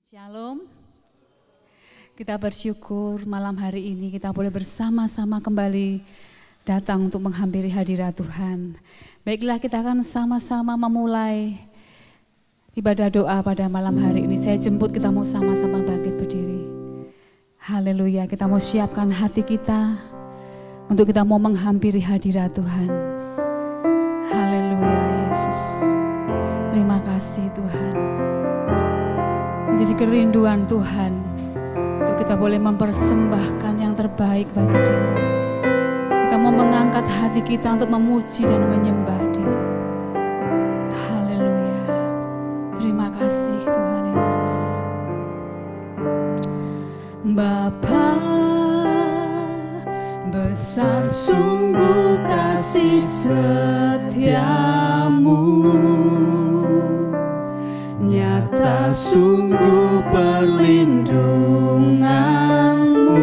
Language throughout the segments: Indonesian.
Shalom. Kita bersyukur malam hari ini kita boleh bersama-sama kembali datang untuk menghampiri hadirat Tuhan. Baiklah, kita akan sama-sama memulai ibadah doa pada malam hari ini. Saya jemput kita mau sama-sama bangkit berdiri. Haleluya, kita mau siapkan hati kita untuk kita mau menghampiri hadirat Tuhan. Haleluya Yesus. Terima kasih Tuhan. Menjadi kerinduan Tuhan untuk kita boleh mempersembahkan yang terbaik bagi Dia. Kita mau mengangkat hati kita untuk memuji dan menyembah Dia. Haleluya. Terima kasih Tuhan Yesus. Bapa, besar sungguh kasih setiamu, nyata sungguh perlindunganmu,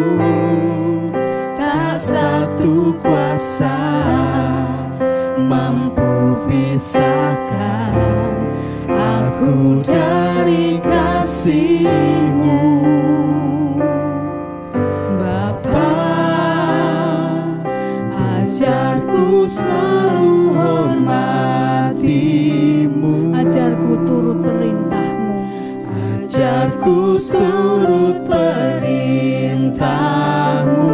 tak satu kuasa mampu pisahkan aku dari kasih-Mu. Bapa, ajarku selalu hormati-Mu, ajarku turut perintah-Mu, ajarku turut perintah-Mu,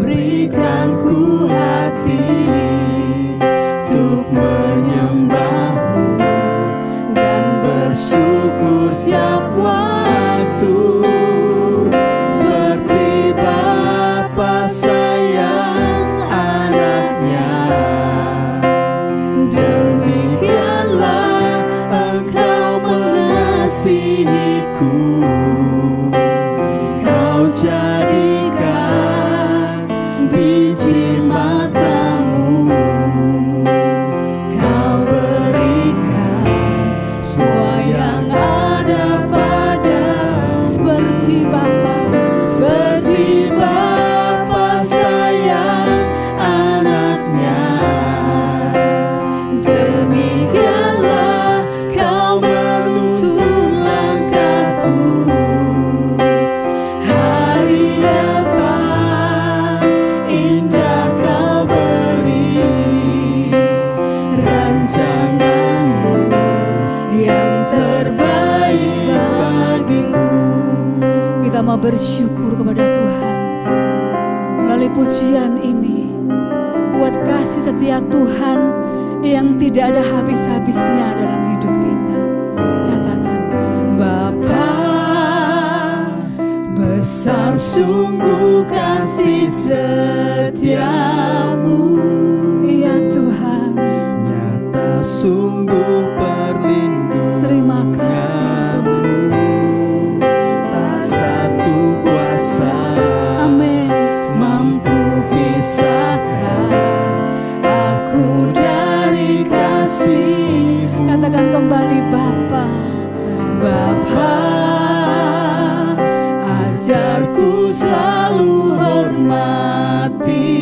berikan ku hati untuk menyembah-Mu dan bersyukur setiap waktu, seperti Bapa sayang anaknya, demikianlah Engkau mengasihiku. Kau jadikan biji mata-Mu, Kau berikan semua yang ada pada, seperti Bapa sayang anaknya, demikianlah Kau menuntun langkahku. Hari depan indah Kau beri, rencana-Mu yang terbaik bagiku. Kita mau bersyukur kepada Tuhan melalui pujian ini, buat kasih setia Tuhan yang tidak ada habis-habisnya dalam hidup kita. Katakan, Bapa, besar sungguh kasih setiamu, ya Tuhan, nyata sungguh perlindunganmu. terima kasih Tuhan Yesus. Tak satu kuasa Amin. mampu pisahkan aku dari kasih-Mu. Katakan kembali, Bapa, Bapa, ajarku selalu hormati-Mu,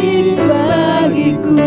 baik bagiku.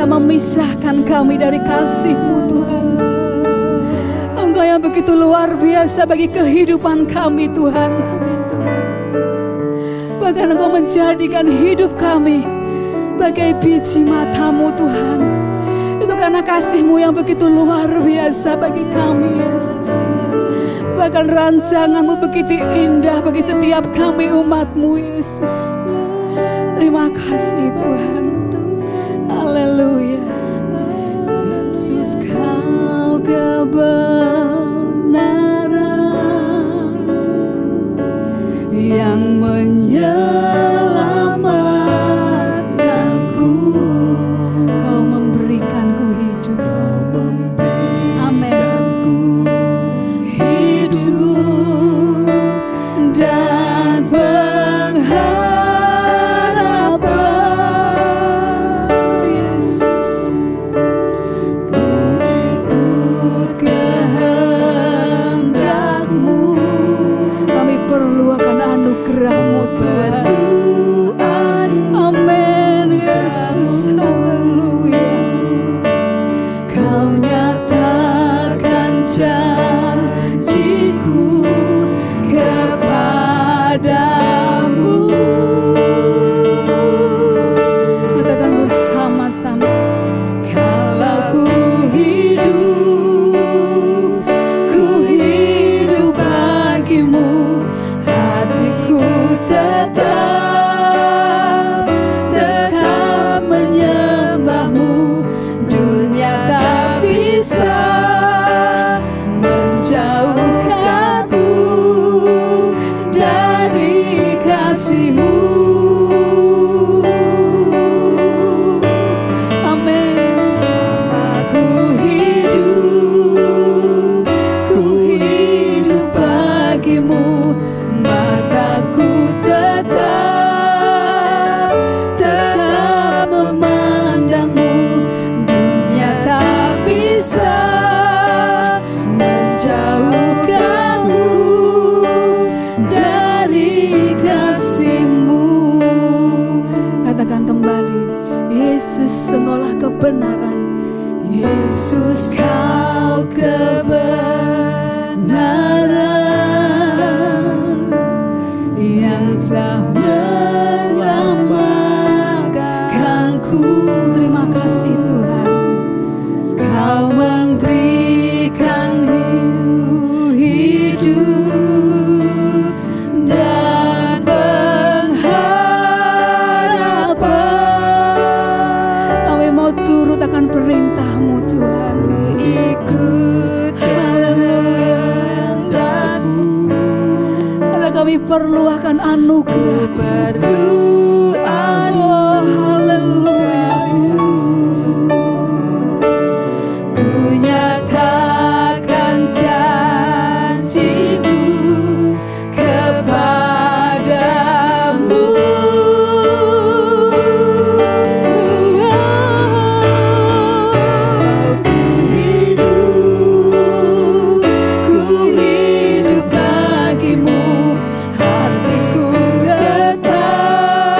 Memisahkan kami dari kasih-Mu Tuhan. Engkau yang begitu luar biasa bagi kehidupan kami Tuhan. Bahkan Engkau menjadikan hidup kami bagai biji mata-Mu Tuhan. Itu karena kasih-Mu yang begitu luar biasa bagi kami Yesus. Bahkan rancangan-Mu begitu indah bagi setiap kami umat-Mu Yesus. Terima kasih Tuhan. Haleluya. Yesus, Kau kebenaran yang menyelamatkanku. Kau memberikanku hidup. Amin. Hidup dan anugerah-Mu Tuhan. Amin Yesus. Haleluya. Kau nyatakan janji-Ku kepadamu. Katakan bersama-sama. Kalau ku hidup bagimu, hatiku tetap menyembah-Mu. Dunia tak bisa menjauhkanku dari kasih-Mu. Amin. Aku hidup bagimu. Mataku tetap memandang-Mu. Dunia tak bisa menjauhkanku dari kasih-Mu. Katakan kembali, Yesus Engkaulah kebenaran. Yesus Kau kebenaran yang telah menyelamatkanku. Terima kasih Tuhan. Kau memberikan hidup dan pengharapan. Kami mau turut akan perintah-Mu Tuhan. Ikut karena kami perlu akan anugerah. Oh, haleluya Yesus. Ku nyatakan janji-Mu kepadamu. Ku hidup bagimu. Hatiku tetap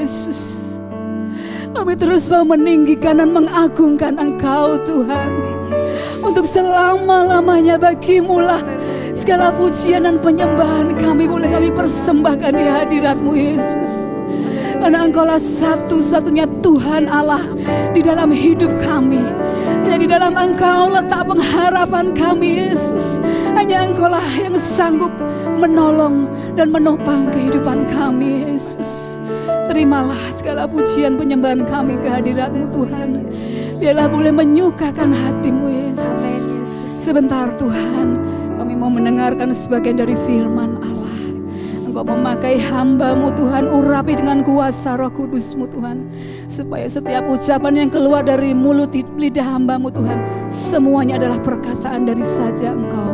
Yesus. Kami terus mau meninggikan dan mengagungkan Engkau Tuhan. Untuk selama-lamanya bagimu-lah segala pujian dan penyembahan kami boleh kami persembahkan di hadirat-Mu Yesus. Karena Engkaulah satu-satunya Tuhan Allah di dalam hidup kami. Hanya di dalam Engkau letak pengharapan kami Yesus. Hanya Engkaulah yang sanggup menolong dan menopang kehidupan kami Yesus. Terimalah segala pujian penyembahan kami ke hadirat-Mu Tuhan. Biarlah boleh menyukakan hati-Mu Yesus. Sebentar Tuhan, kami mau mendengarkan sebagian dari firman Allah. Engkau memakai hamba-Mu Tuhan, urapi dengan kuasa Roh Kudus-Mu Tuhan. Supaya setiap ucapan yang keluar dari mulut lidah hamba-Mu Tuhan, semuanya adalah perkataan dari saja Engkau.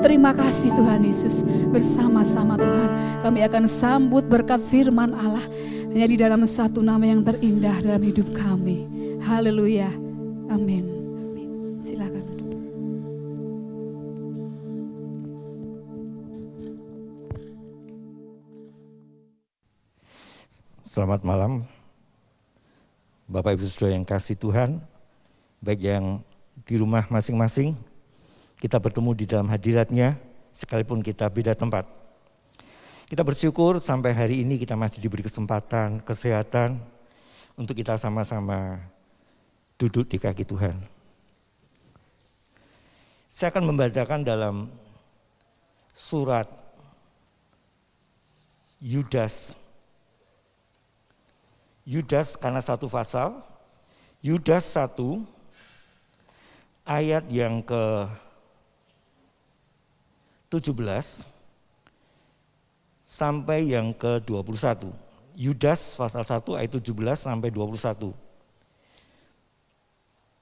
Terima kasih Tuhan Yesus. Bersama-sama Tuhan kami akan sambut berkat firman Allah. Hanya di dalam satu nama yang terindah dalam hidup kami. Haleluya. Amin. Silakan duduk. Selamat malam, Bapak Ibu Saudara yang kasih Tuhan, baik yang di rumah masing-masing, kita bertemu di dalam hadirat-Nya, sekalipun kita beda tempat. Kita bersyukur sampai hari ini kita masih diberi kesempatan, kesehatan, untuk kita sama-sama duduk di kaki Tuhan. Saya akan membacakan dalam surat Yudas. Yudas karena satu pasal, Yudas 1 ayat yang ke-17 sampai yang ke-21. Yudas pasal 1 ayat 17 sampai 21.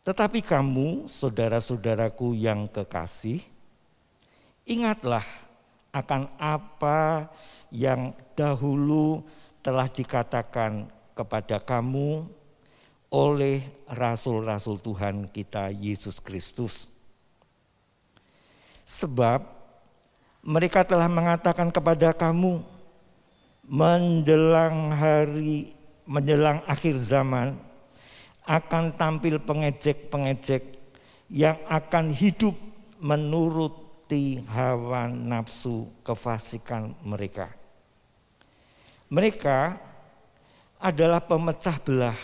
Tetapi kamu saudara-saudaraku yang kekasih, ingatlah akan apa yang dahulu telah dikatakan kepada kamu oleh rasul-rasul Tuhan kita Yesus Kristus. Sebab mereka telah mengatakan kepada kamu menjelang akhir zaman akan tampil pengejek-pengejek yang akan hidup menuruti hawa nafsu kefasikan mereka. Mereka adalah pemecah belah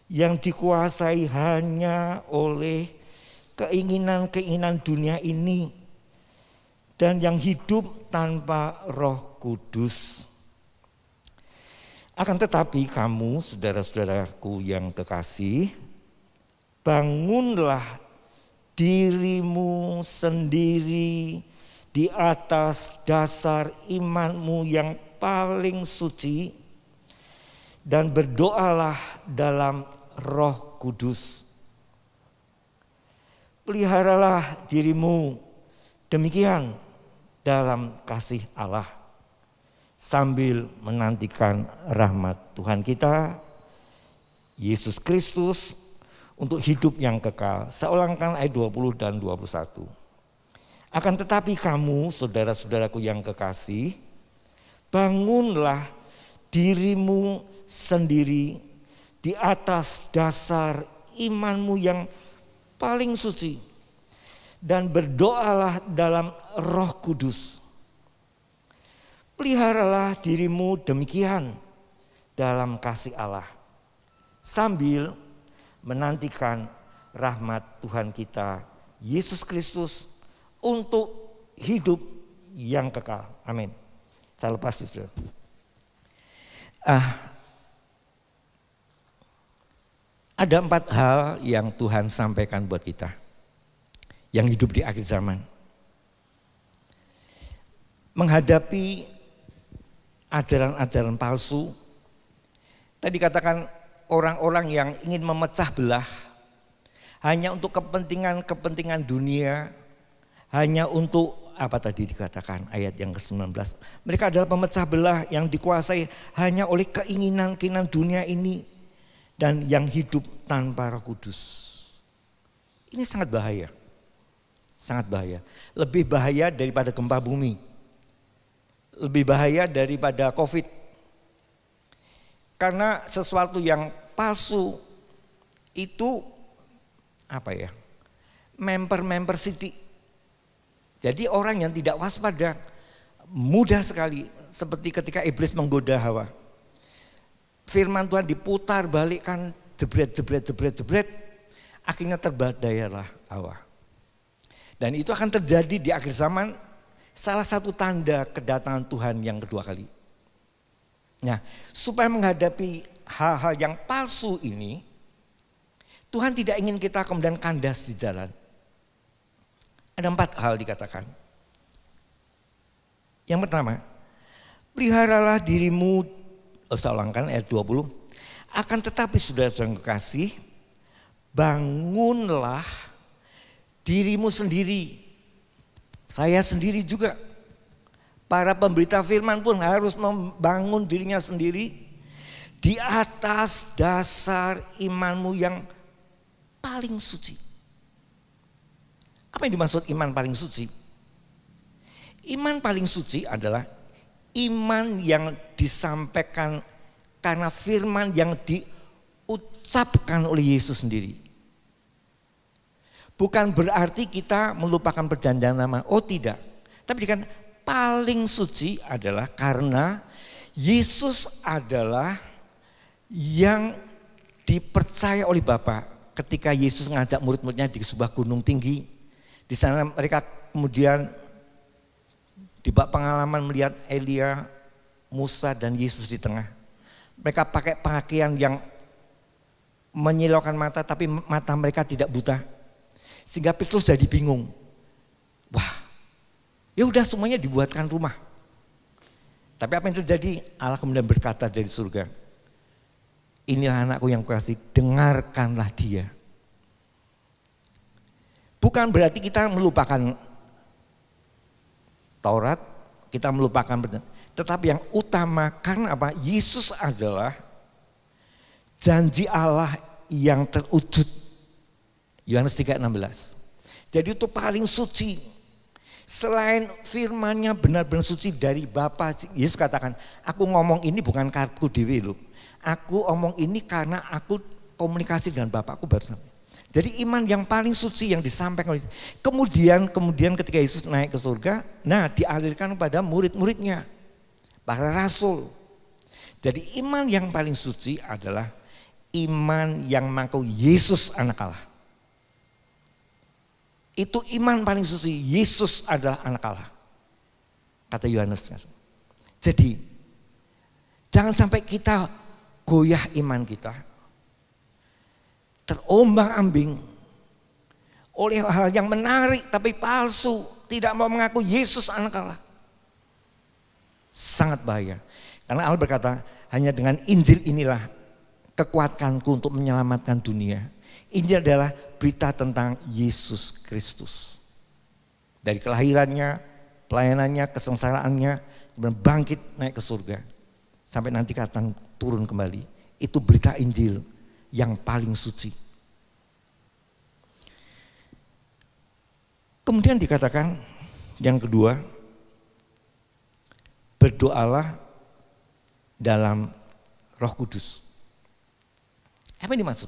yang dikuasai hanya oleh keinginan-keinginan dunia ini dan yang hidup tanpa Roh Kudus. Akan tetapi kamu, saudara-saudaraku yang kekasih, bangunlah dirimu sendiri di atas dasar imanmu yang paling suci, dan berdoalah dalam Roh Kudus. Peliharalah dirimu demikian dalam kasih Allah, sambil menantikan rahmat Tuhan kita Yesus Kristus untuk hidup yang kekal. Saya ulangkan ayat 20 dan 21. Akan tetapi kamu, saudara-saudaraku yang kekasih, bangunlah dirimu sendiri di atas dasar imanmu yang paling suci, dan berdoalah dalam Roh Kudus. Peliharalah dirimu demikian dalam kasih Allah, sambil menantikan rahmat Tuhan kita Yesus Kristus untuk hidup yang kekal. Amin. Saya lepas saudara. Ada 4 hal yang Tuhan sampaikan buat kita yang hidup di akhir zaman. Menghadapi ajaran-ajaran palsu. Tadi katakan orang-orang yang ingin memecah belah hanya untuk kepentingan dunia, hanya untuk apa tadi dikatakan ayat yang ke-19. Mereka adalah pemecah belah yang dikuasai hanya oleh keinginan-keinginan dunia ini dan yang hidup tanpa Roh Kudus. Ini sangat bahaya. Sangat bahaya. Lebih bahaya daripada gempa bumi. Lebih bahaya daripada COVID. Karena sesuatu yang palsu itu member Siti. Jadi orang yang tidak waspada mudah sekali, seperti ketika iblis menggoda Hawa. Firman Tuhan diputar balikkan, jebret, akhirnya terbadayalah Hawa. Dan itu akan terjadi di akhir zaman, salah satu tanda kedatangan Tuhan yang kedua kali. Nah, supaya menghadapi hal-hal yang palsu ini, Tuhan tidak ingin kita kemudian kandas di jalan. Ada 4 hal dikatakan. Yang pertama, peliharalah dirimu, saya ulangkan ayat 20. Akan tetapi saudara-saudara kekasih, bangunlah dirimu sendiri. Saya sendiri juga. Para pemberita firman pun harus membangun dirinya sendiri di atas dasar imanmu yang paling suci. Apa yang dimaksud iman paling suci? Iman paling suci adalah iman yang disampaikan karena firman yang diucapkan oleh Yesus sendiri. Bukan berarti kita melupakan perjanjian lama, oh tidak. Tapi kan paling suci adalah karena Yesus adalah yang dipercaya oleh Bapa. Ketika Yesus ngajak murid-muridnya di sebuah gunung tinggi, di sana mereka kemudian dibak pengalaman melihat Elia, Musa dan Yesus di tengah. Mereka pakai pakaian yang menyilaukan mata, tapi mata mereka tidak buta. Sehingga Petrus jadi bingung. Wah, ya udah semuanya dibuatkan rumah. Tapi apa yang terjadi? Allah kemudian berkata dari surga, inilah anakku yang kukasihi, dengarkanlah dia. Bukan berarti kita melupakan Taurat, kita melupakan, tetapi yang utama karena apa? Yesus adalah janji Allah yang terwujud. Yohanes 3:16. Jadi itu paling suci. Selain firman-Nya benar-benar suci dari Bapa. Yesus katakan, aku ngomong ini bukan karepku dhewe lho. Aku omong ini karena aku komunikasi dengan Bapakku baru sampai. Jadi iman yang paling suci yang disampaikan oleh kemudian ketika Yesus naik ke surga, nah dialirkan pada murid-muridnya, para rasul. Jadi iman yang paling suci adalah iman yang mengaku Yesus anak Allah. Itu iman paling suci, Yesus adalah anak Allah. Kata Yohanes. Jadi jangan sampai kita goyah iman kita, terombang-ambing oleh hal yang menarik tapi palsu, tidak mau mengaku Yesus anak Allah. Sangat bahaya. Karena Allah berkata, hanya dengan Injil inilah kekuatanku untuk menyelamatkan dunia. Injil adalah berita tentang Yesus Kristus. Dari kelahirannya, pelayanannya, kesengsaraannya, kemudian bangkit naik ke surga. Sampai nanti akan turun kembali. Itu berita Injil yang paling suci. Kemudian dikatakan yang kedua, berdoalah dalam Roh Kudus. Apa yang dimaksud?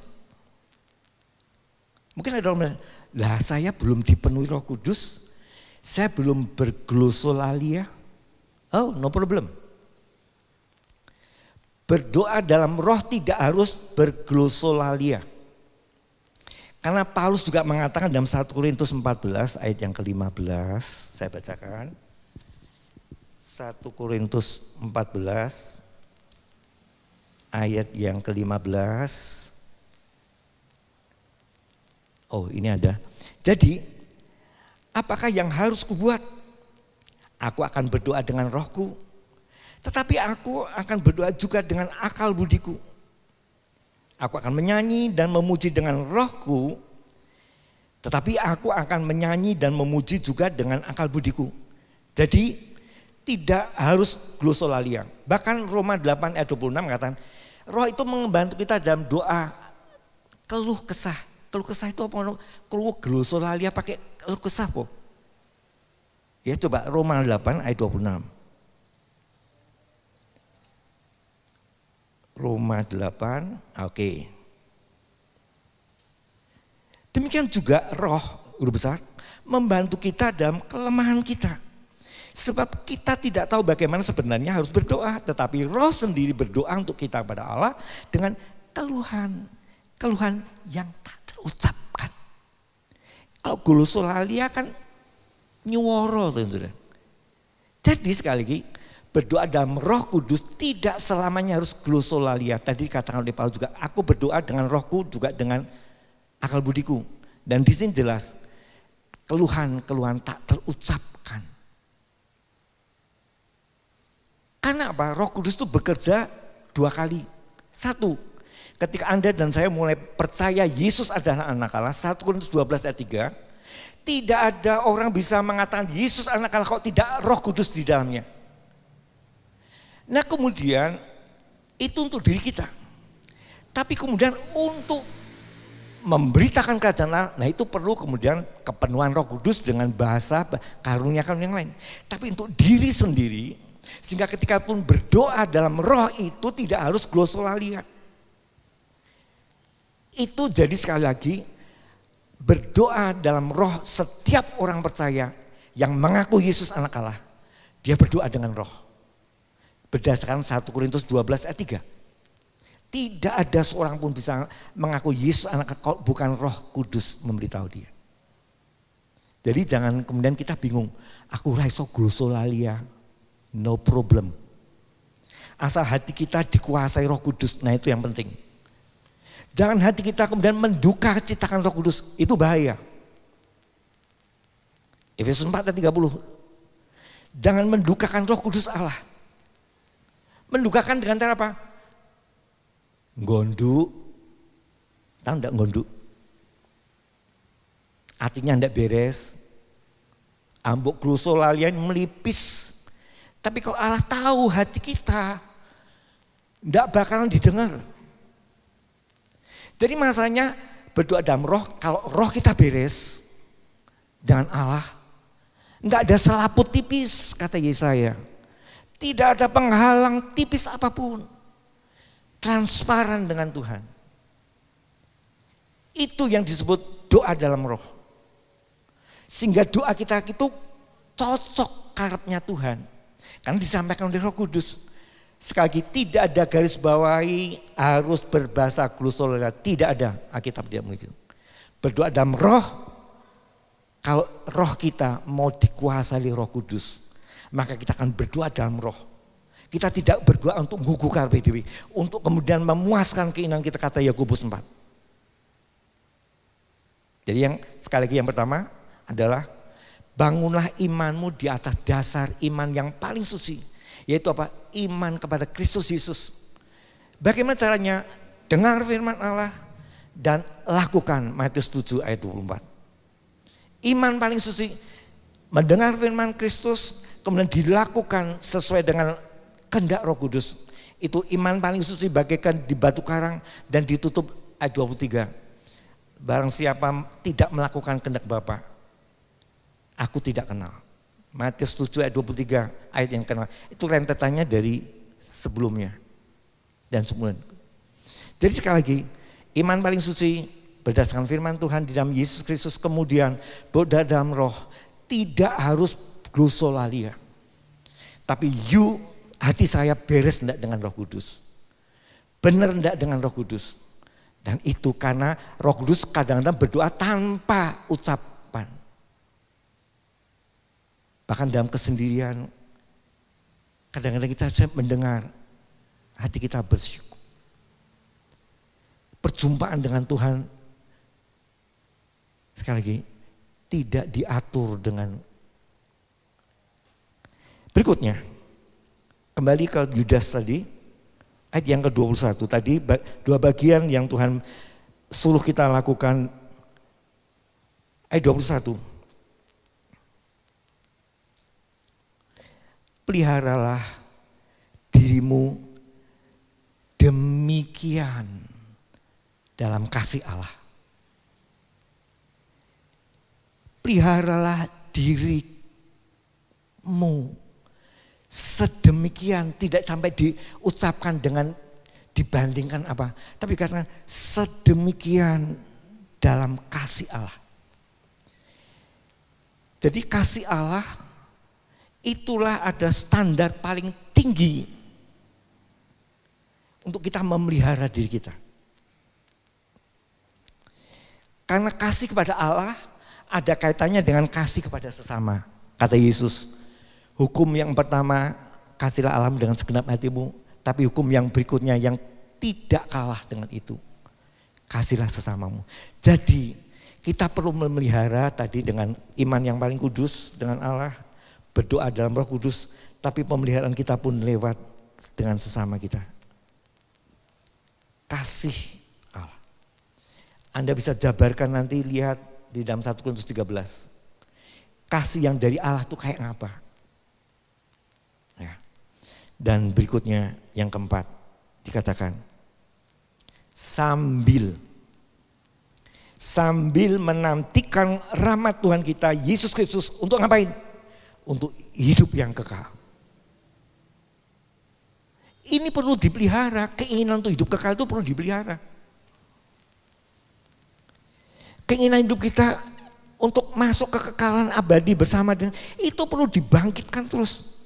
Mungkin ada orang bilang, lah saya belum dipenuhi Roh Kudus, saya belum berglosolalia. Oh, no problem. Berdoa dalam roh tidak harus berglosolalia. Karena Paulus juga mengatakan dalam 1 Korintus 14 ayat yang ke-15, saya bacakan. 1 Korintus 14 ayat yang ke-15. Oh, ini ada. Jadi, apakah yang harus kubuat? Aku akan berdoa dengan rohku, tetapi aku akan berdoa juga dengan akal budiku. Aku akan menyanyi dan memuji dengan rohku, tetapi aku akan menyanyi dan memuji juga dengan akal budiku. Jadi tidak harus glosolalia. Bahkan Roma 8 ayat 26 mengatakan, roh itu membantu kita dalam doa keluh kesah. Keluh kesah itu apa? Keluh glosolalia pakai keluh kesah po. Ya coba Roma 8 ayat 26. Roma 8, oke. Demikian juga roh, guru besar, membantu kita dalam kelemahan kita. Sebab kita tidak tahu bagaimana sebenarnya harus berdoa, tetapi roh sendiri berdoa untuk kita kepada Allah dengan keluhan yang tak terucapkan. Kalau glosolalia kan nyuworo, saudara. Jadi sekali lagi, berdoa dalam Roh Kudus tidak selamanya harus glosolalia. Tadi katakan oleh Paulus juga, aku berdoa dengan rohku juga dengan akal budiku. Dan di sini jelas, keluhan tak terucapkan. Karena apa? Roh Kudus itu bekerja 2 kali. 1, ketika Anda dan saya mulai percaya Yesus adalah anak Allah, 1 Korintus 12 ayat 3, tidak ada orang bisa mengatakan Yesus anak Allah kalau tidak Roh Kudus di dalamnya. Nah kemudian itu untuk diri kita. Tapi kemudian untuk memberitakan kerajaan Allah, nah itu perlu kemudian kepenuhan Roh Kudus dengan bahasa karunia-karunia yang lain. Tapi untuk diri sendiri, sehingga ketika pun berdoa dalam roh itu tidak harus glosolalia. Itu jadi sekali lagi berdoa dalam roh setiap orang percaya yang mengaku Yesus anak Allah. Dia berdoa dengan roh. Berdasarkan 1 Korintus 12 ayat 3. Tidak ada seorang pun bisa mengaku Yesus anak Allah kalau bukan Roh Kudus memberitahu dia. Jadi jangan kemudian kita bingung. Aku raiso glosolalia. No problem. Asal hati kita dikuasai Roh Kudus, nah itu yang penting. Jangan hati kita kemudian menduka citakan Roh Kudus, itu bahaya. Efesus 4 ayat 30. Jangan mendukakan Roh Kudus Allah. Mendukakan dengan cara apa? Gondu. Tahu enggak gondu? Artinya enggak beres. Ambuk glosolalian melipis. Tapi kalau Allah tahu hati kita, enggak bakalan didengar. Jadi masalahnya berdoa dalam roh, kalau roh kita beres dengan Allah, enggak ada selaput tipis kata Yesaya. Tidak ada penghalang tipis apapun. Transparan dengan Tuhan. Itu yang disebut doa dalam roh. Sehingga doa kita itu cocok karepnya Tuhan. Karena disampaikan oleh Roh Kudus. Sekali lagi tidak ada garis bawahi harus berbahasa glosolalia. Tidak ada, Alkitab tidak begitu. Berdoa dalam roh, kalau roh kita mau dikuasai Roh Kudus, maka kita akan berdoa dalam roh. Kita tidak berdoa untuk menggugurkan PDW, untuk kemudian memuaskan keinginan kita, kata Yakobus 4. Jadi yang sekali lagi yang pertama adalah bangunlah imanmu di atas dasar iman yang paling suci. Yaitu apa? Iman kepada Kristus Yesus. Bagaimana caranya? Dengar firman Allah dan lakukan. Matius 7 ayat 24. Iman paling suci, mendengar firman Kristus, kemudian dilakukan sesuai dengan kehendak Roh Kudus. Itu iman paling suci, bagaikan di batu karang dan ditutup ayat 23. Barang siapa tidak melakukan kehendak Bapa, aku tidak kenal. Matius 7 ayat 23 ayat yang kenal. Itu rentetannya dari sebelumnya dan sebelumnya. Jadi sekali lagi, iman paling suci berdasarkan firman Tuhan di dalam Yesus Kristus, kemudian berdoa dalam roh, tidak harus glosolalia. Tapi hati saya beres enggak dengan Roh Kudus. Benar enggak dengan Roh Kudus. Dan itu karena Roh Kudus kadang-kadang berdoa tanpa ucapan. Bahkan dalam kesendirian, kadang-kadang kita mendengar, hati kita bersyukur. Perjumpaan dengan Tuhan, sekali lagi, tidak diatur dengan. Berikutnya, kembali ke Yudas tadi, ayat yang ke-21. Tadi 2 bagian yang Tuhan suruh kita lakukan. Ayat 21. Peliharalah dirimu demikian dalam kasih Allah. Peliharalah dirimu sedemikian, tidak sampai diucapkan dengan dibandingkan apa. Tapi karena sedemikian dalam kasih Allah. Jadi kasih Allah itulah ada standar paling tinggi untuk kita memelihara diri kita. Karena kasih kepada Allah ada kaitannya dengan kasih kepada sesama. Kata Yesus, hukum yang pertama, kasihlah Allah dengan segenap hatimu. Tapi hukum yang berikutnya yang tidak kalah dengan itu, kasihlah sesamamu. Jadi kita perlu memelihara tadi dengan iman yang paling kudus dengan Allah, berdoa dalam Roh Kudus, tapi pemeliharaan kita pun lewat dengan sesama kita. Kasih Allah. Anda bisa jabarkan nanti, lihat di dalam 1 Korintus 13. Kasih yang dari Allah itu kayak apa? Ya. Dan berikutnya yang keempat dikatakan sambil menantikan rahmat Tuhan kita Yesus Kristus untuk ngapain? Untuk hidup yang kekal. Ini perlu dipelihara, keinginan untuk hidup kekal itu perlu dipelihara. Keinginan hidup kita untuk masuk ke kekekalan abadi bersama dengan itu perlu dibangkitkan terus.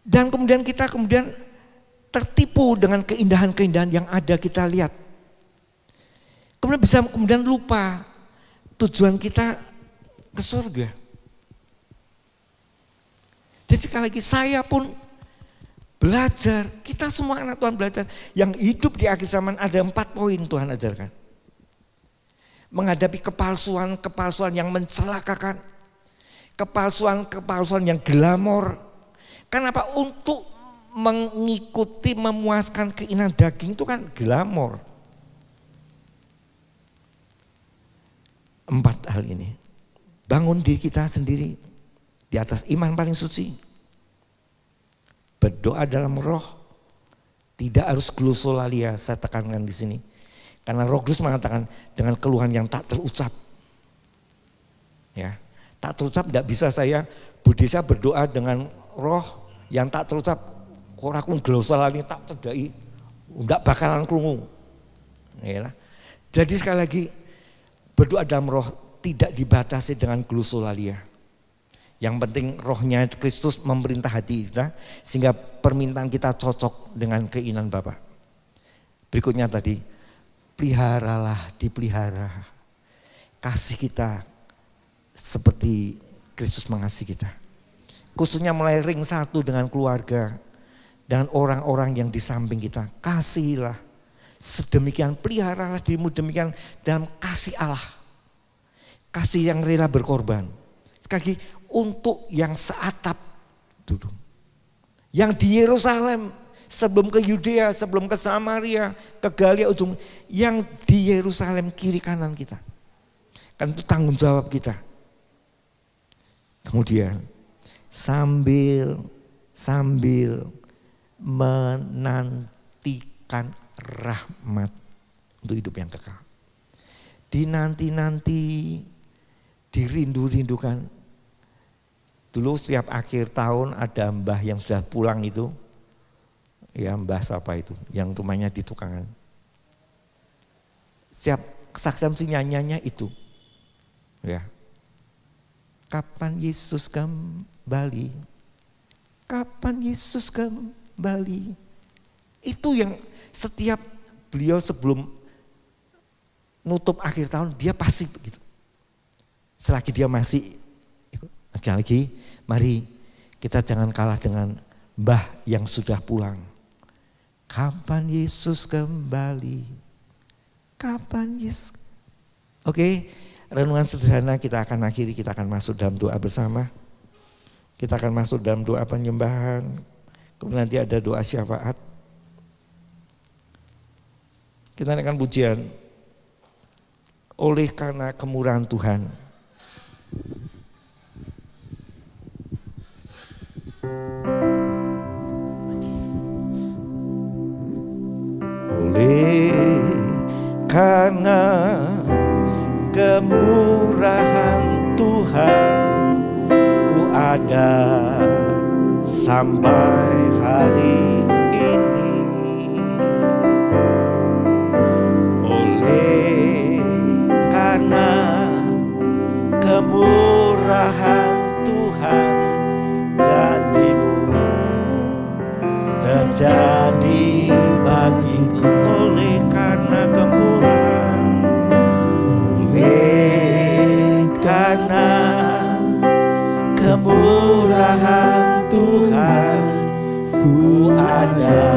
Dan kemudian kita tertipu dengan keindahan-keindahan yang ada kita lihat. Kemudian lupa tujuan kita ke surga. Jadi sekali lagi saya pun belajar, kita semua anak Tuhan belajar. Yang hidup di akhir zaman ada 4 poin Tuhan ajarkan. Menghadapi kepalsuan yang mencelakakan. Kepalsuan yang glamor. Kenapa? Untuk mengikuti, memuaskan keinginan daging itu kan glamor. 4 hal ini. Bangun diri kita sendiri di atas iman paling suci. Berdoa dalam roh. Tidak harus glosolalia, saya tekankan di sini. Karena Roh Kudus mengatakan dengan keluhan yang tak terucap. Ya, tak terucap tidak bisa saya Budesa berdoa dengan roh yang tak terucap. Ora kun glosolalia tak tedai. Ndak bakalan krungu. Ya. Jadi sekali lagi berdoa dalam roh tidak dibatasi dengan glosolalia. Yang penting rohnya Kristus memerintah hati kita sehingga permintaan kita cocok dengan keinginan Bapa. Berikutnya tadi, dipelihara kasih kita seperti Kristus mengasihi kita. Khususnya mulai ring 1 dengan keluarga dan orang-orang yang di samping kita. Kasihilah sedemikian, peliharalah dirimu demikian dalam kasih Allah. Kasih yang rela berkorban. Sekali lagi, untuk yang seatap dulu. Yang di Yerusalem, sebelum ke Yudea, sebelum ke Samaria, ke Galilea ujung, yang di Yerusalem kiri kanan kita. Kan itu tanggung jawab kita. Kemudian sambil menantikan rahmat untuk hidup yang kekal. Dinanti-nanti, dirindu-rindukan. Dulu setiap akhir tahun ada mbah yang sudah pulang itu, ya mbah siapa itu, yang rumahnya di Tukangan. Setiap kesaksian si nyanyiannya itu, ya. Kapan Yesus kembali? Kapan Yesus kembali? Itu yang setiap beliau sebelum nutup akhir tahun dia pasti begitu. Selagi dia masih lagi, mari kita jangan kalah dengan mbah yang sudah pulang. Kapan Yesus kembali? Kapan Yesus? Oke, renungan sederhana kita akan akhiri, kita akan masuk dalam doa bersama. Kita akan masuk dalam doa penyembahan, kemudian nanti ada doa syafaat. Kita akan pujian, oleh karena kemurahan Tuhan. Oleh karena kemurahan Tuhan, ku ada sampai hari ini. Oleh karena kemurahan Tuhan, janji-Mu terjadi bagiku. Oleh karena kemurahan, oleh karena kemurahan Tuhan, ku ada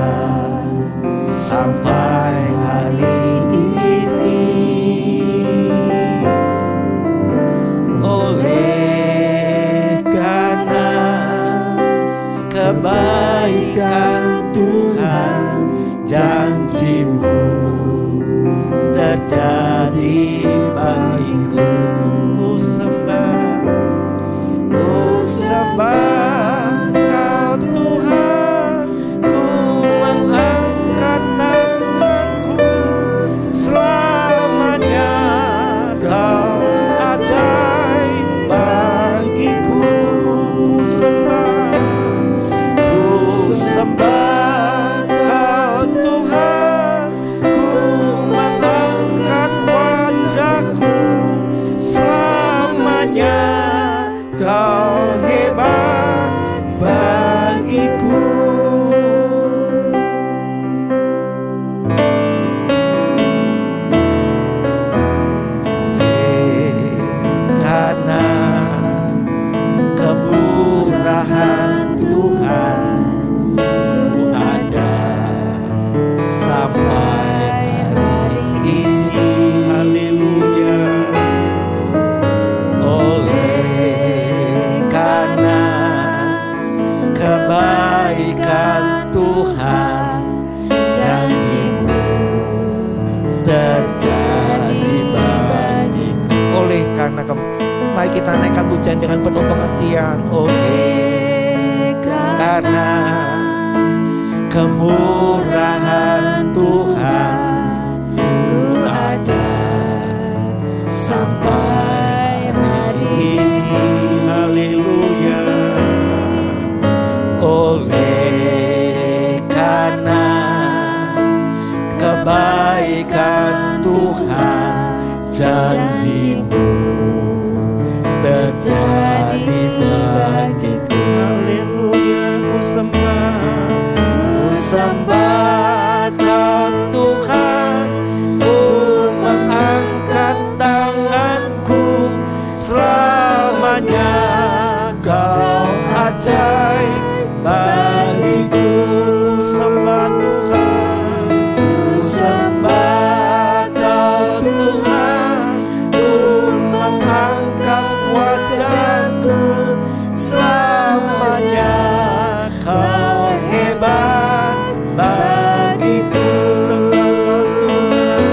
sampai hari ini. Oleh karena kebaikan Tuhan, janji-Mu terjadi bagiku. Ku sembah Kau Tuhan, ku mengangkat tanganku. Selamanya Kau ajaib bagiku. Ku sembah Kau Tuhan, ku mengangkat wajahku. Selamanya Kau hebat bagiku. Karena kemurahan Tuhan, ku ada sampai hari ini. Haleluya. Kebaikan Tuhan, janji-Mu terjadi bagiku. Oleh karena mari kita naikkan pujian dengan penuh pengertian. Oleh karena kemurahan Tuhan, ku ada sampai hari ini. Haleluya. Oleh karena kebaikan Tuhan, janji-Mu terjadi bagiku. Haleluya. Ku sembah Kau Tuhan, ku mengangkat tanganku. Selamanya Kau ajaib bagiku. Ku sembah Tuhan, ku sembah Kau Tuhan, ku mengangkat wajahku. Selamanya Kau hebat bagiku. Ku sembah Kau Tuhan,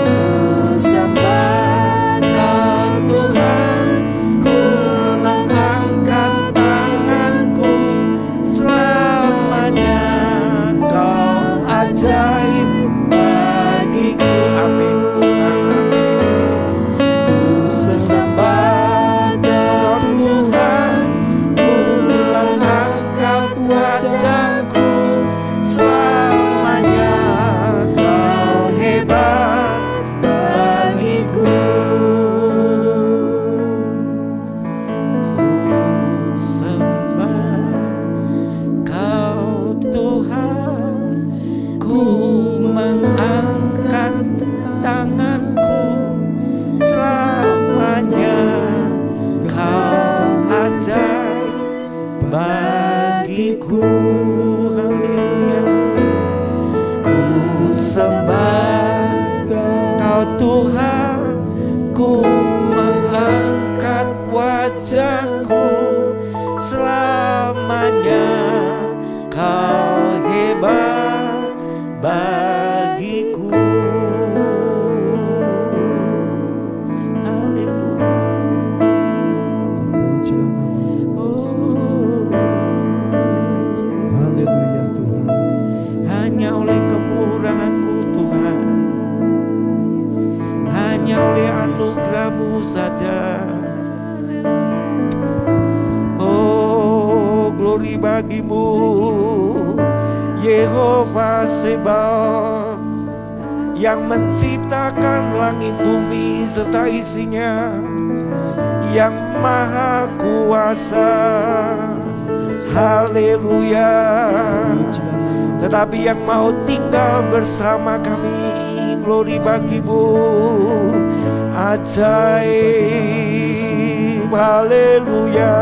ku sembah Kau Tuhan, ku mengangkat tanganku. Selamanya Kau ajaib bagiku. Amin Tuhan, amin. Ku sembah Kau Tuhan, ku mengangkat wajahku. Selamanya Kau hebat bagiku. Ku sembah Kau Tuhan, ku mengangkat tanganku. Selamanya Kau ajaib bagiku. Haleluya. Ku sembah Kau Tuhan, ku mengangkat wajahku. Selamanya Kau hebat bagiku. Haleluya. Oh, Haleluya Tuhan. hanya oleh kemurahan-Mu Tuhan, hanya oleh anugerah-Mu saja. Oh, glory bagimu, Yehova Sebaot, yang menciptakan langit bumi serta isinya, yang maha kuasa. Haleluya. Tetapi yang mau tinggal bersama kami, glory bagimu, ajaib. Haleluya.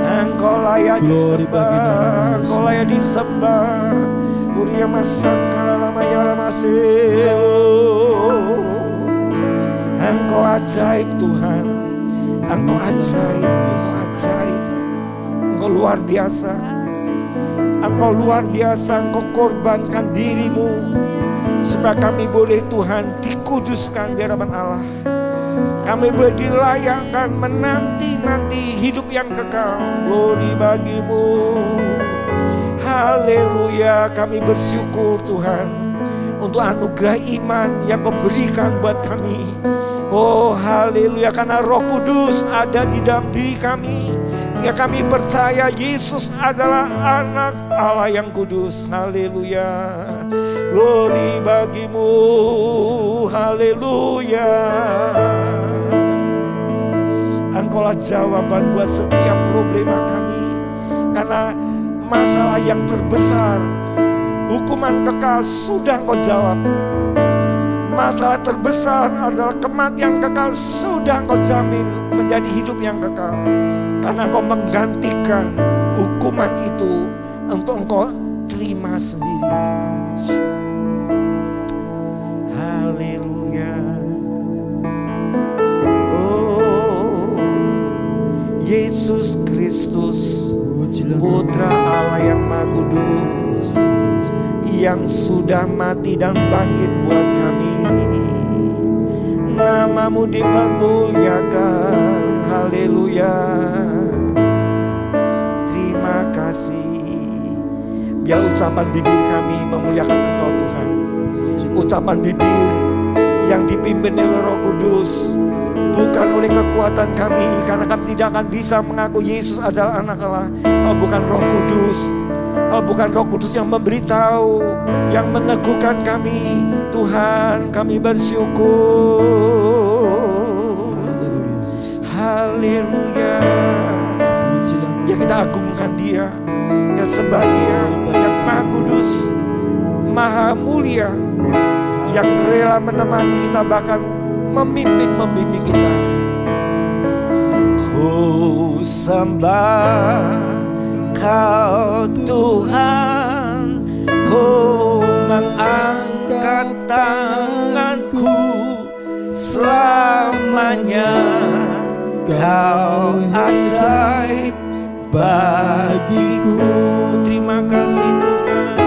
Engkau layak disembah, Engkau layak disembah. Uria masangkala lama ya lama Engkau ajaib Tuhan, Engkau ajaib, Engkau ajaib, Engkau luar biasa, Engkau luar biasa. Engkau korbankan dirimu supaya kami boleh Tuhan dikuduskan di hadapan Allah. Kami boleh dilayakkan menanti-nanti hidup yang kekal. Glory bagimu. Haleluya. Kami bersyukur Tuhan untuk anugerah iman yang Kau berikan buat kami. Oh haleluya, karena Roh Kudus ada di dalam diri kami, sehingga kami percaya Yesus adalah anak Allah yang kudus. Haleluya. Glory bagimu. Haleluya. Engkaulah jawaban buat setiap problema kami. Karena masalah yang terbesar, hukuman kekal, sudah Engkau jawab. Masalah terbesar adalah kematian kekal, sudah Engkau jamin menjadi hidup yang kekal. Karena Engkau menggantikan hukuman itu untuk Engkau terima sendiri. Haleluya. Oh, Yesus Kristus, Putra Allah yang Maha Kudus, yang sudah mati dan bangkit buat kami. Namamu dipermuliakan. Haleluya. Terima kasih. Biar ucapan bibir kami memuliakan Engkau Tuhan. Ucapan bibir yang dipimpin oleh Roh Kudus, bukan oleh kekuatan kami, karena kami tidak akan bisa mengaku Yesus adalah anak Allah kalau bukan Roh Kudus. Kalau bukan Roh Kudus yang memberitahu, yang meneguhkan kami, Tuhan, kami bersyukur. Haleluya. Ya kita agungkan Dia, kita sembah Dia yang Maha Kudus, Maha Mulia, yang rela menemani kita, bahkan membimbing kita. Ku sembah Kau Tuhan, ku mengangkat tanganku selamanya. Kau ajaib bagiku. Terima kasih Tuhan.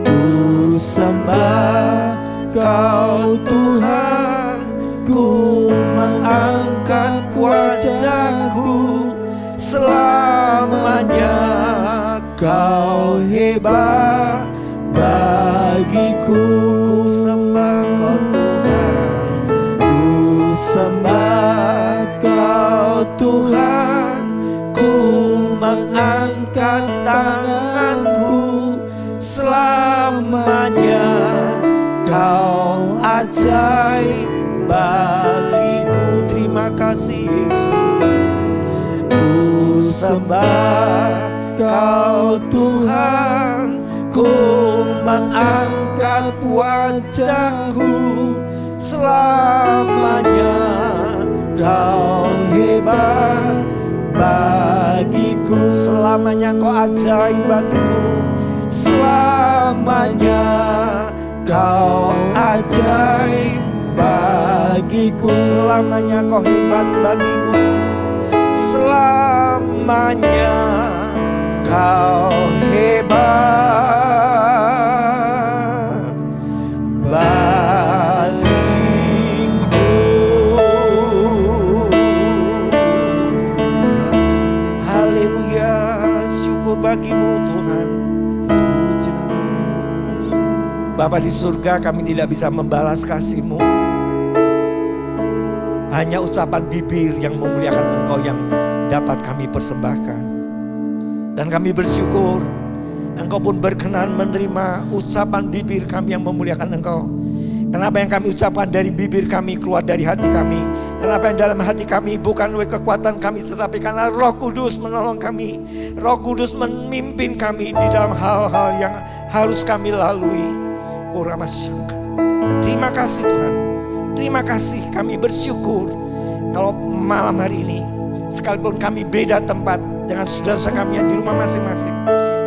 Ku sembah Kau Tuhan, ku mengangkat wajahku selamanya. Kau hebat bagiku. Ku sembah Kau Tuhan, ku sembah Kau Tuhan, ku mengangkat tanganku selamanya. Kau ajaib bagiku. Terima kasih Yesus. Ku sembah Kau Tuhan, ku mengangkat wajahku selamanya. Kau hebat bagiku. Selamanya Kau ajaib bagiku. Selamanya Kau ajaib bagiku. Selamanya Kau hebat bagiku. Selamanya Kau hebat bagiku. Haleluya. Syukur bagimu Tuhan. Bapa di surga, kami tidak bisa membalas kasih-Mu. Hanya ucapan bibir yang memuliakan Engkau yang dapat kami persembahkan. Dan kami bersyukur Engkau pun berkenan menerima ucapan bibir kami yang memuliakan Engkau. Dan apa yang kami ucapkan dari bibir kami keluar dari hati kami. Dan apa yang dalam hati kami bukan oleh kekuatan kami, tetapi karena Roh Kudus menolong kami. Roh Kudus memimpin kami di dalam hal-hal yang harus kami lalui. Terima kasih Tuhan. Terima kasih, kami bersyukur kalau malam hari ini sekalipun kami beda tempat dengan saudara-saudara kami yang di rumah masing-masing,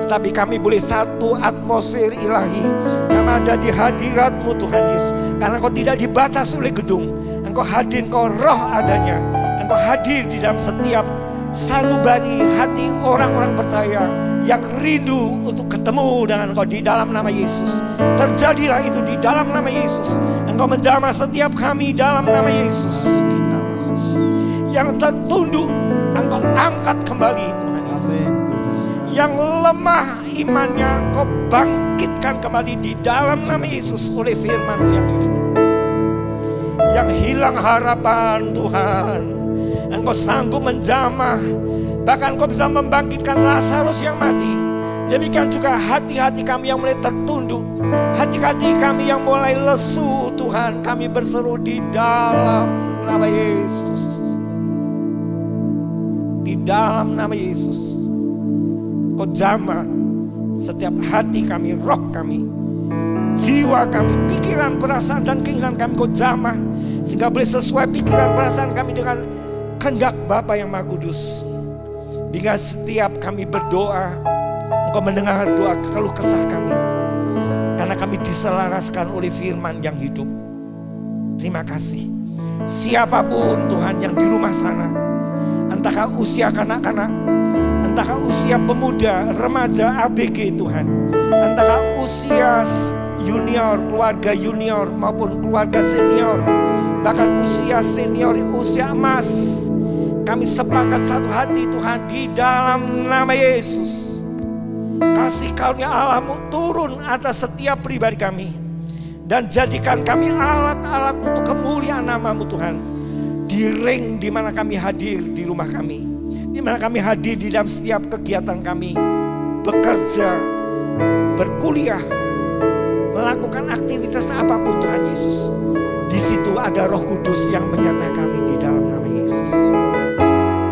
tetapi kami boleh satu atmosfer ilahi. Kami ada di hadirat-Mu Tuhan Yesus. Karena Engkau tidak dibatasi oleh gedung. Engkau hadir, Engkau roh adanya. Engkau hadir di dalam setiap sanubari hati orang-orang percaya yang rindu untuk ketemu dengan Engkau di dalam nama Yesus. Terjadilah itu di dalam nama Yesus. Engkau menjamah setiap kami dalam nama Yesus. Yang tertunduk Engkau angkat kembali Tuhan Yesus. Yang lemah imannya Kau bangkitkan kembali di dalam nama Yesus oleh firman yang hidup. Yang hilang harapan Tuhan, Engkau sanggup menjamah. Bahkan Kau bisa membangkitkan Lazarus yang mati. Demikian juga hati-hati kami yang mulai tertunduk, hati-hati kami yang mulai lesu Tuhan, kami berseru di dalam nama Yesus. Di dalam nama Yesus Kau jamah setiap hati kami, roh kami, jiwa kami, pikiran, perasaan dan keinginan kami Kau jamah, sehingga boleh sesuai pikiran, perasaan kami dengan kehendak Bapa yang Maha Kudus. Hingga setiap kami berdoa Engkau mendengar doa keluh kesah kami, karena kami diselaraskan oleh firman yang hidup. Terima kasih. Siapapun Tuhan yang di rumah sana, entahkah usia kanak-kanak, entahkah usia pemuda, remaja, ABG Tuhan, entahkah usia junior, keluarga junior maupun keluarga senior, bahkan usia senior, usia emas, kami sepakat satu hati Tuhan di dalam nama Yesus. Kasih karunia Allah-Mu turun atas setiap pribadi kami, dan jadikan kami alat-alat untuk kemuliaan nama-Mu Tuhan. Di ring di mana kami hadir di rumah kami, di mana kami hadir di dalam setiap kegiatan kami, bekerja, berkuliah, melakukan aktivitas apapun Tuhan Yesus. Di situ ada Roh Kudus yang menyertai kami di dalam nama Yesus.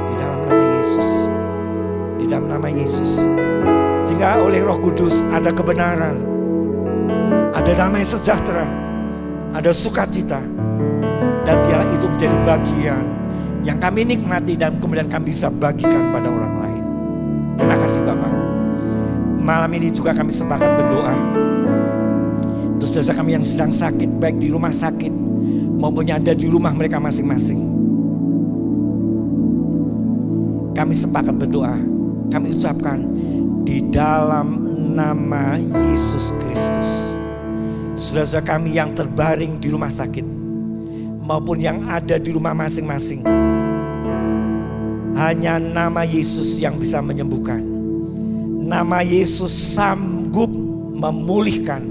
Di dalam nama Yesus. Di dalam nama Yesus. Sehingga oleh Roh Kudus ada kebenaran, ada damai sejahtera, ada sukacita. Dan biarlah itu menjadi bagian yang kami nikmati dan kemudian kami bisa bagikan pada orang lain. Terima kasih Bapak. Malam ini juga kami sepakat berdoa untuk saudara kami yang sedang sakit, baik di rumah sakit maupun yang ada di rumah mereka masing-masing. Kami sepakat berdoa, kami ucapkan di dalam nama Yesus Kristus. Saudara-saudara kami yang terbaring di rumah sakit maupun yang ada di rumah masing-masing, hanya nama Yesus yang bisa menyembuhkan. Nama Yesus sanggup memulihkan.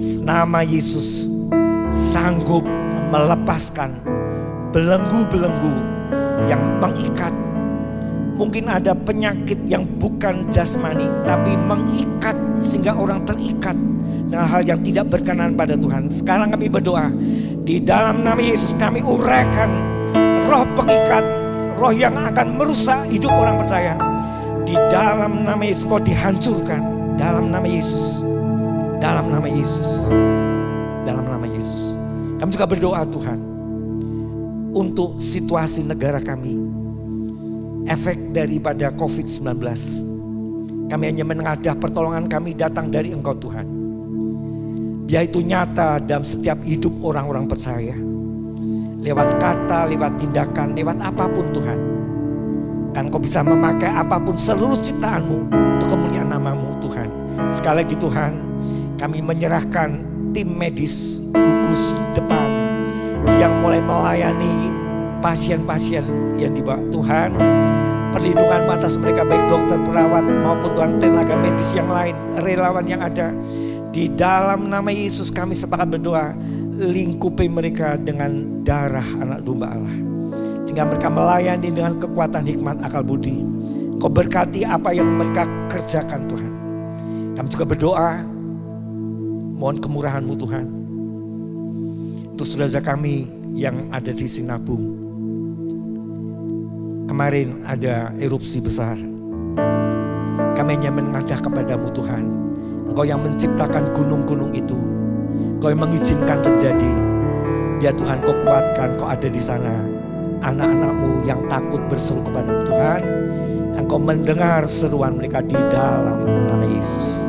Nama Yesus sanggup melepaskan belenggu-belenggu yang mengikat. Mungkin ada penyakit yang bukan jasmani, tapi mengikat sehingga orang terikat dengan hal yang tidak berkenan pada Tuhan. Sekarang kami berdoa, di dalam nama Yesus kami uraikan roh pengikat, roh yang akan merusak hidup orang percaya. Di dalam nama Yesus kau dihancurkan. Dalam nama Yesus. Dalam nama Yesus. Dalam nama Yesus. Kami juga berdoa Tuhan untuk situasi negara kami, efek daripada COVID-19. Kami hanya menengadah pertolongan kami datang dari Engkau Tuhan. Biar itu nyata dalam setiap hidup orang-orang percaya. Lewat kata, lewat tindakan, lewat apapun Tuhan. Kan Kau bisa memakai apapun seluruh ciptaan-Mu untuk kemuliaan nama-Mu Tuhan. Sekali lagi Tuhan, kami menyerahkan tim medis gugus depan yang mulai melayani pasien-pasien yang dibawa Tuhan. Perlindungan atas mereka, baik dokter, perawat maupun Tuhan tenaga medis yang lain, relawan yang ada. Di dalam nama Yesus kami sepakat berdoa, lingkupi mereka dengan darah anak domba Allah. sehingga mereka melayani dengan kekuatan hikmat akal budi. Engkau berkati apa yang mereka kerjakan Tuhan. Kami juga berdoa, mohon kemurahan-Mu Tuhan, untuk saudara kami yang ada di Sinabung. Kemarin ada erupsi besar. Kami hanya mengadah kepadamu Tuhan. Engkau yang menciptakan gunung-gunung itu. Engkau yang mengizinkan terjadi. Biar Tuhan Kau kuatkan, Kau ada di sana. Anak-anak-Mu yang takut berseru kepada Tuhan, Engkau mendengar seruan mereka di dalam nama Yesus.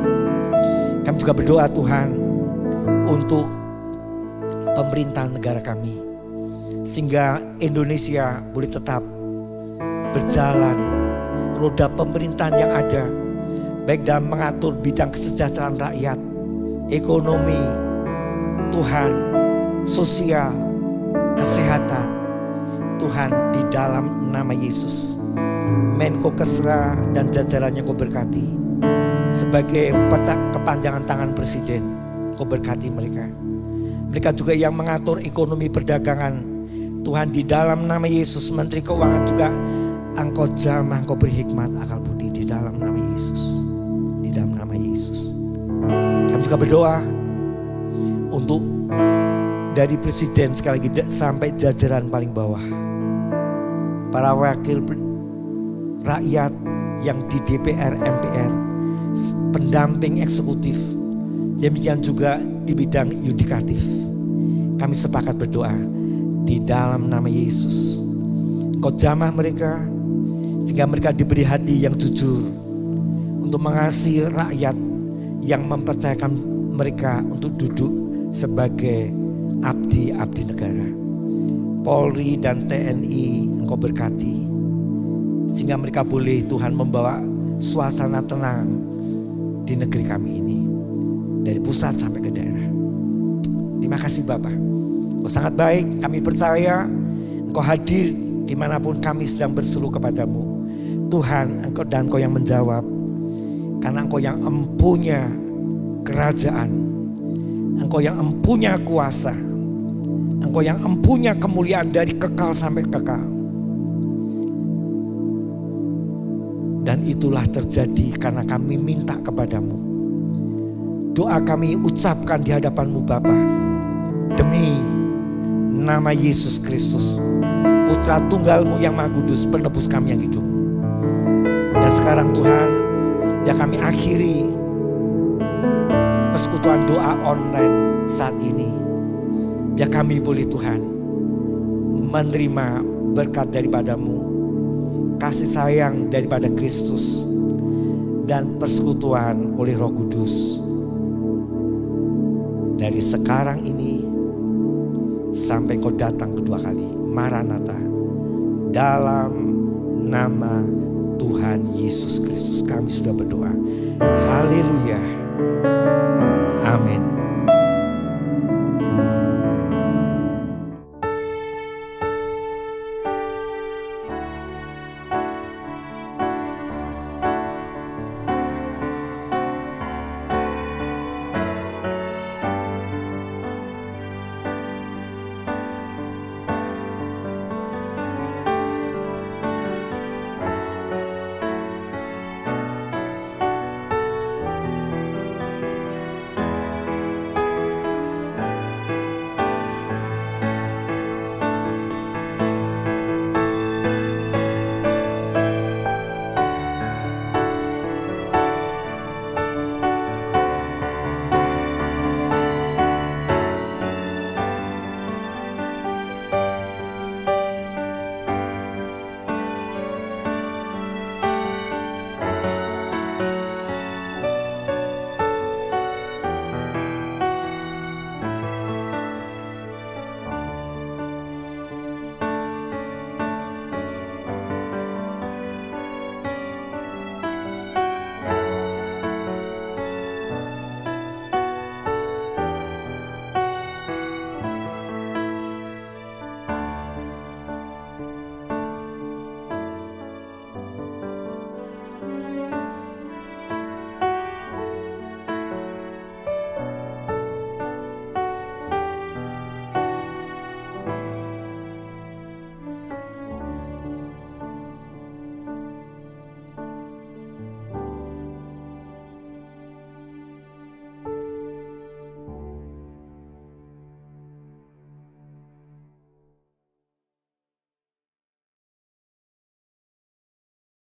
Kami juga berdoa Tuhan untuk pemerintahan negara kami, sehingga Indonesia boleh tetap berjalan, roda pemerintahan yang ada, baik dalam mengatur bidang kesejahteraan rakyat, ekonomi, Tuhan, sosial, kesehatan, Tuhan di dalam nama Yesus. Menko Kesra dan jajarannya Kau berkati, sebagai kepanjangan tangan Presiden, Kau berkati mereka. Mereka juga yang mengatur ekonomi perdagangan, Tuhan di dalam nama Yesus. Menteri Keuangan juga Engkau jamah, Engkau beri hikmat akal budi di dalam nama Yesus. Di dalam nama Yesus. Kami juga berdoa untuk dari Presiden sekali lagi sampai jajaran paling bawah, para wakil rakyat yang di DPR, MPR, pendamping eksekutif, demikian juga di bidang yudikatif. Kami sepakat berdoa di dalam nama Yesus. Engkau jamah mereka sehingga mereka diberi hati yang jujur untuk mengasihi rakyat yang mempercayakan mereka untuk duduk sebagai abdi-abdi negara. Polri dan TNI Engkau berkati sehingga mereka boleh Tuhan membawa suasana tenang di negeri kami ini, dari pusat sampai ke daerah. Terima kasih Bapa, Engkau sangat baik. Kami percaya Engkau hadir dimanapun kami sedang berseru kepadamu Tuhan. Engkau yang menjawab, karena Engkau yang empunya kerajaan, Engkau yang empunya kuasa, Engkau yang empunya kemuliaan dari kekal sampai kekal. Dan itulah terjadi karena kami minta kepadamu. Doa kami ucapkan di hadapan-Mu Bapa, demi nama Yesus Kristus, Putra Tunggal-Mu yang Maha Kudus, penebus kami yang hidup. Dan sekarang Tuhan, ya kami akhiri persekutuan doa online saat ini. Ya kami boleh Tuhan menerima berkat daripada-Mu, kasih sayang daripada Kristus, dan persekutuan oleh Roh Kudus. Dari sekarang ini sampai Kau datang kedua kali. Maranatha. Dalam nama Tuhan Yesus Kristus kami sudah berdoa. Haleluya. Amin.